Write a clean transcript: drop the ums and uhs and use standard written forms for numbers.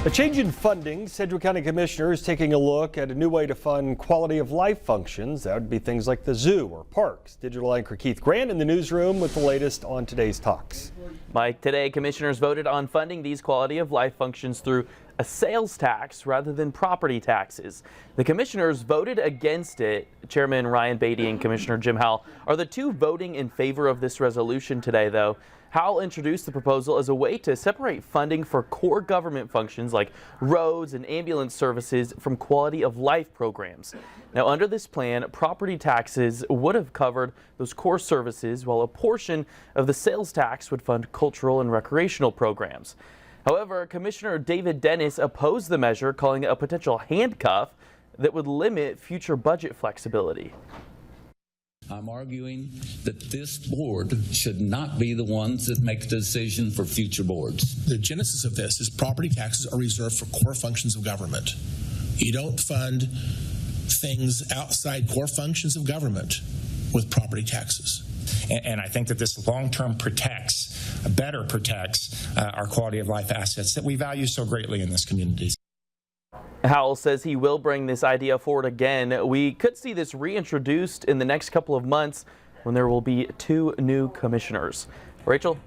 A change in funding. Sedgwick County Commissioners taking a look at a new way to fund quality of life functions. That would be things like the zoo or parks. Digital anchor Keith Grant in the newsroom with the latest on today's talks. Mike, today commissioners voted on funding these quality of life functions through a sales tax rather than property taxes. The commissioners voted against it. Chairman Ryan Beatty and Commissioner Jim Howell are the two voting in favor of this resolution today, though. Howell introduced the proposal as a way to separate funding for core government functions like roads and ambulance services from quality of life programs. Now, under this plan, property taxes would have covered those core services, while a portion of the sales tax would fund cultural and recreational programs. However, Commissioner David Dennis opposed the measure, calling it a potential handcuff that would limit future budget flexibility. I'm arguing that this board should not be the ones that make the decision for future boards. The genesis of this is property taxes are reserved for core functions of government. You don't fund things outside core functions of government with property taxes. And I think that this long-term better protects our quality of life assets that we value so greatly in this community. Howell says he will bring this idea forward again. We could see this reintroduced in the next couple of months when there will be two new commissioners. Rachel?